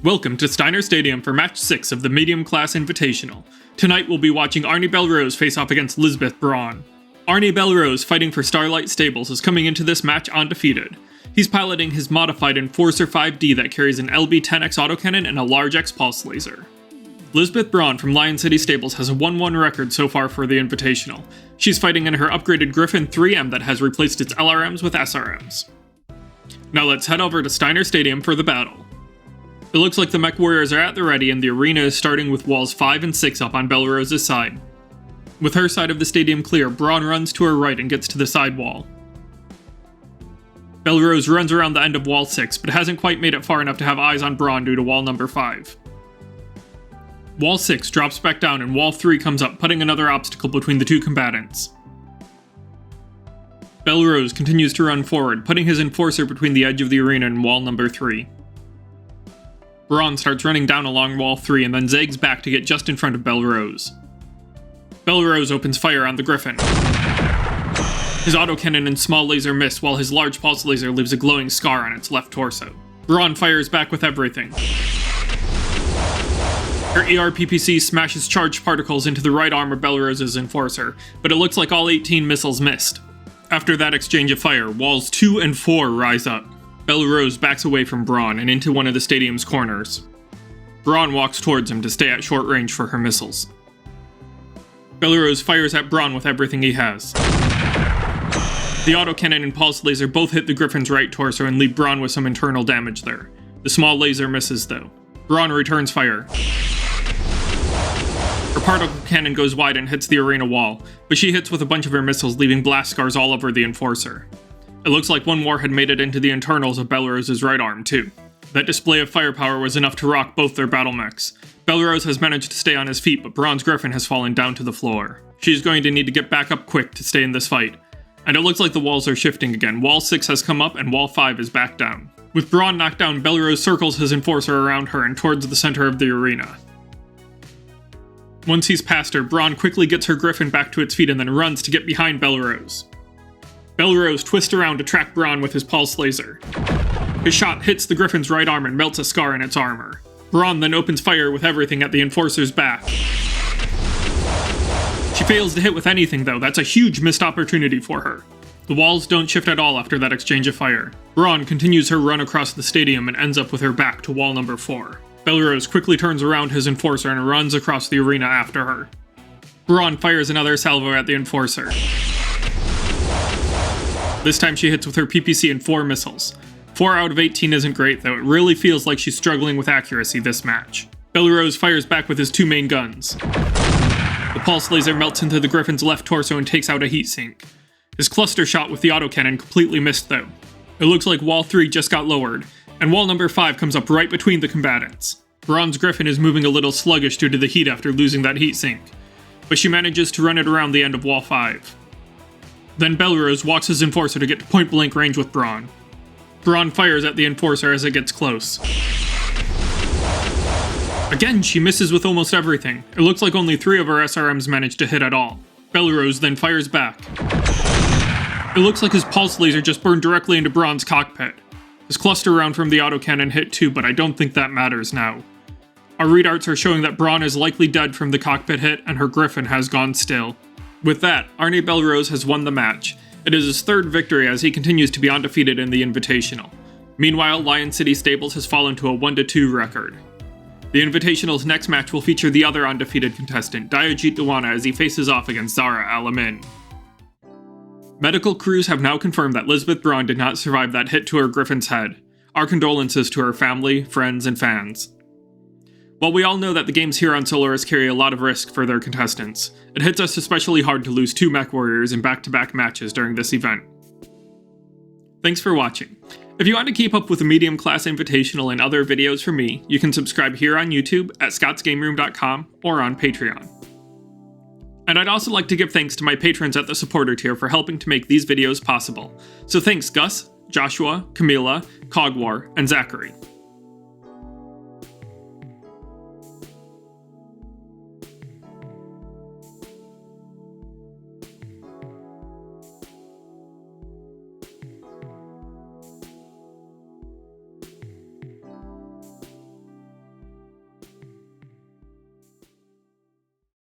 Welcome to Steiner Stadium for Match 6 of the Medium Class Invitational. Tonight we'll be watching Arnie Bellerose face off against Lisbeth Braun. Arnie Bellerose, fighting for Starlight Stables, is coming into this match undefeated. He's piloting his modified Enforcer 5D that carries an LB-10X autocannon and a large X-Pulse laser. Lisbeth Braun from Lion City Stables has a 1-1 record so far for the Invitational. She's fighting in her upgraded Griffin 3M that has replaced its LRMs with SRMs. Now let's head over to Steiner Stadium for the battle. It looks like the Mech Warriors are at the ready and the arena is starting with walls 5 and 6 up on Bellerose's side. With her side of the stadium clear, Braun runs to her right and gets to the side wall. Bellerose runs around the end of wall 6, but hasn't quite made it far enough to have eyes on Braun due to wall number 5. Wall 6 drops back down and wall 3 comes up, putting another obstacle between the two combatants. Bellerose continues to run forward, putting his Enforcer between the edge of the arena and wall number 3. Braun starts running down along wall 3 and then zags back to get just in front of Bellerose. Bellerose opens fire on the Griffin. His autocannon and small laser miss, while his large pulse laser leaves a glowing scar on its left torso. Braun fires back with everything. Her ERPPC smashes charged particles into the right arm of Bellerose's Enforcer, but it looks like all 18 missiles missed. After that exchange of fire, walls 2 and 4 rise up. Bellerose backs away from Braun and into one of the stadium's corners. Braun walks towards him to stay at short range for her missiles. Bellerose fires at Braun with everything he has. The autocannon and pulse laser both hit the Griffin's right torso and leave Braun with some internal damage there. The small laser misses though. Braun returns fire. Her particle cannon goes wide and hits the arena wall, but she hits with a bunch of her missiles, leaving blast scars all over the Enforcer. It looks like one warhead made it into the internals of Bellerose's right arm, too. That display of firepower was enough to rock both their battle mechs. Bellerose has managed to stay on his feet, but Braun's Griffin has fallen down to the floor. She's going to need to get back up quick to stay in this fight. And it looks like the walls are shifting again. Wall 6 has come up and wall 5 is back down. With Braun knocked down, Bellerose circles his Enforcer around her and towards the center of the arena. Once he's past her, Braun quickly gets her Griffin back to its feet and then runs to get behind Bellerose. Bellerose twists around to track Braun with his pulse laser. His shot hits the Griffin's right arm and melts a scar in its armor. Braun then opens fire with everything at the Enforcer's back. She fails to hit with anything though, that's a huge missed opportunity for her. The walls don't shift at all after that exchange of fire. Braun continues her run across the stadium and ends up with her back to wall number 4. Bellerose quickly turns around his Enforcer and runs across the arena after her. Braun fires another salvo at the Enforcer. This time she hits with her PPC and 4 missiles. 4 out of 18 isn't great though, it really feels like she's struggling with accuracy this match. Bellerose fires back with his 2 main guns. The pulse laser melts into the Griffin's left torso and takes out a heatsink. His cluster shot with the autocannon completely missed though. It looks like wall 3 just got lowered, and wall number 5 comes up right between the combatants. Braun's Griffin is moving a little sluggish due to the heat after losing that heatsink, but she manages to run it around the end of wall 5. Then Bellerose walks his Enforcer to get to point-blank range with Braun. Braun fires at the Enforcer as it gets close. Again, she misses with almost everything. It looks like only 3 of her SRMs managed to hit at all. Bellerose then fires back. It looks like his pulse laser just burned directly into Braun's cockpit. His cluster round from the autocannon hit too, but I don't think that matters now. Our readouts are showing that Braun is likely dead from the cockpit hit and her Griffin has gone still. With that, Arnie Bellerose has won the match. It is his 3rd victory as he continues to be undefeated in the Invitational. Meanwhile, Lion City Stables has fallen to a 1-2 record. The Invitational's next match will feature the other undefeated contestant, Diajit Dewana, as he faces off against Zara Alamin. Medical crews have now confirmed that Lisbeth Braun did not survive that hit to her Griffin's head. Our condolences to her family, friends, and fans. While we all know that the games here on Solaris carry a lot of risk for their contestants, it hits us especially hard to lose 2 Mech Warriors in back-to-back matches during this event. Thanks for watching. If you want to keep up with the Medium Class Invitational and other videos from me, you can subscribe here on YouTube, at scottsgameroom.com, or on Patreon. And I'd also like to give thanks to my patrons at the supporter tier for helping to make these videos possible. So thanks Gus, Joshua, Camila, Cogwar, and Zachary.